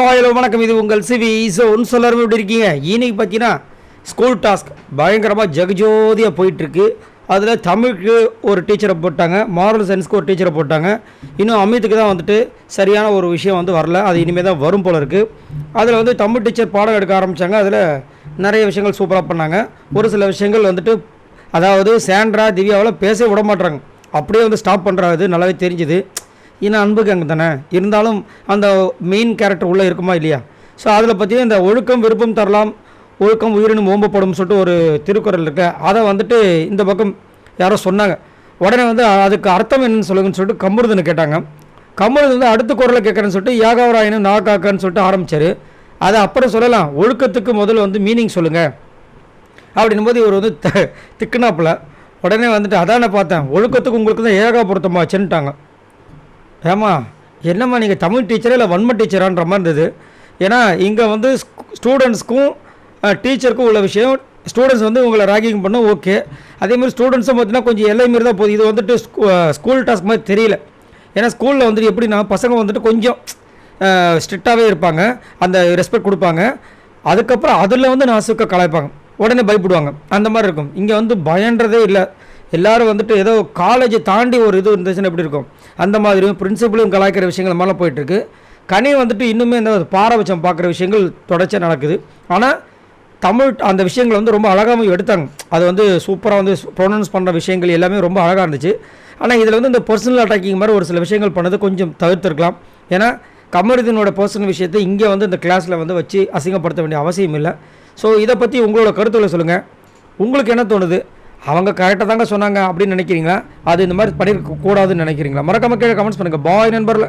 Hello வணக்கம், இது உங்கள் சிவி. ஸோ ஒன்று சொல்லாமல் எப்படி இருக்கீங்க? இன்னைக்கு பார்த்தீங்கன்னா ஸ்கூல் டாஸ்க் பயங்கரமாக ஜெகஜோதியாக போயிட்டுருக்கு. அதில் தமிழுக்கு ஒரு டீச்சரை போட்டாங்க, மாரல் சயின்ஸ்க்கு ஒரு டீச்சரை போட்டாங்க. இன்னும் அமித்துக்கு தான் வந்துட்டு சரியான ஒரு விஷயம் வந்து வரல, அது இனிமேல் தான் வரும் போல இருக்குது. அதில் வந்து தமிழ் டீச்சர் பாடம் எடுக்க ஆரம்பித்தாங்க. அதில் நிறைய விஷயங்கள் சூப்பராக பண்ணாங்க. ஒரு சில விஷயங்கள் வந்துட்டு அதாவது சாண்ட்ரா திவ்யாவில் பேச விட மாட்டாங்க, அப்படியே வந்து ஸ்டாப் பண்ணுறாது, நல்லாவே தெரிஞ்சுது. இன்னும் அன்புக்கு அங்கே தானே இருந்தாலும் அந்த மெயின் கேரக்டர் உள்ளே இருக்குமா இல்லையா? ஸோ அதில் பார்த்தீங்கன்னா இந்த ஒழுக்கம் விருப்பம் தரலாம், ஒழுக்கம் உயிரினும் ஓம்பப்படும் சொல்லிட்டு ஒரு திருக்குறள் இருக்கு. அதை வந்துட்டு இந்த பக்கம் யாரோ சொன்னாங்க. உடனே வந்து அதுக்கு அர்த்தம் என்னன்னு சொல்லுங்கன்னு சொல்லிட்டு கம்பருதனை கேட்டாங்க. கம்பருதன் வந்து அடுத்த குரலை கேட்குறேன்னு சொல்லிட்டு யாகாவராயனும் நாகாக்கான்னு சொல்லிட்டு ஆரம்பித்தார். அதை அப்புறம் சொல்லலாம், ஒழுக்கத்துக்கு முதல்ல வந்து மீனிங் சொல்லுங்கள் அப்படின்னும் போது இவர் வந்து திக்குனாப்பில் உடனே வந்துட்டு அதான் நான் பார்த்தேன், ஒழுக்கத்துக்கு உங்களுக்கு தான் ஏகா பொருத்தமாச்சுன்ட்டாங்க. ஏம்மா என்னம்மா நீங்கள் தமிழ் டீச்சரா இல்லை வன்ம டீச்சரான்ற மாதிரி இருந்தது. ஏன்னா இங்கே வந்து ஸ்டூடெண்ட்ஸ்க்கும் டீச்சருக்கும் உள்ள விஷயம், ஸ்டூடெண்ட்ஸ் வந்து உங்களை ராகிங் பண்ண ஓகே, அதேமாதிரி ஸ்டூடெண்ட்ஸும் பார்த்தீங்கன்னா கொஞ்சம் எல்லை மாரி தான் போகுது. இது வந்துட்டு ஸ்கூல் டாஸ்க் மாதிரி தெரியல. ஏன்னா ஸ்கூலில் வந்துட்டு எப்படின்னா பசங்க வந்துட்டு கொஞ்சம் ஸ்ட்ரிக்டாகவே இருப்பாங்க, அந்த ரெஸ்பெக்ட் கொடுப்பாங்க. அதுக்கப்புறம் அதில் வந்து நாசுக்க கலாய்ப்பாங்க, உடனே பயப்படுவாங்க, அந்த மாதிரி இருக்கும். இங்கே வந்து பயன்றதே இல்லை. எல்லோரும் வந்துட்டு ஏதோ காலேஜை தாண்டி ஒரு இது இருந்துச்சுன்னா எப்படி இருக்கும், அந்த மாதிரியும் பிரின்சிபலும் கலாய்க்கிற விஷயங்கள் மாதிரிலாம் போயிட்டுருக்கு. கனி வந்துட்டு இன்னுமே இந்த பாரபட்சம் பார்க்குற விஷயங்கள் தொடர்ச்சியாக நடக்குது. ஆனால் தமிழ் அந்த விஷயங்கள் வந்து ரொம்ப அழகாகவும் எடுத்தாங்க. அது வந்து சூப்பராக வந்து ப்ரொனவுன்ஸ் பண்ணுற விஷயங்கள் எல்லாமே ரொம்ப அழகாக இருந்துச்சு. ஆனால் இதில் வந்து இந்த பர்சனல் அட்டாக்கிங் மாதிரி ஒரு சில விஷயங்கள் பண்ணது கொஞ்சம் தவிர்த்துருக்கலாம். ஏன்னா கமருதீனோட பர்சனல் விஷயத்தை இங்கே வந்து இந்த கிளாஸில் வந்து வச்சு அசிங்கப்படுத்த வேண்டிய அவசியம் இல்லை. ஸோ இதை பற்றி உங்களோட கருத்துக்களை சொல்லுங்கள். உங்களுக்கு என்ன தோணுது? அவங்க கரெக்டாக தாங்க சொன்னாங்க அப்படின்னு நினைக்கிறீங்களா? அது இந்த மாதிரி பண்ணியிருக்க கூடாதுன்னு நினைக்கிறீங்களா? மறக்காம கீழே கமெண்ட்ஸ் பண்ணுங்கள். பாய் நண்பர்ல.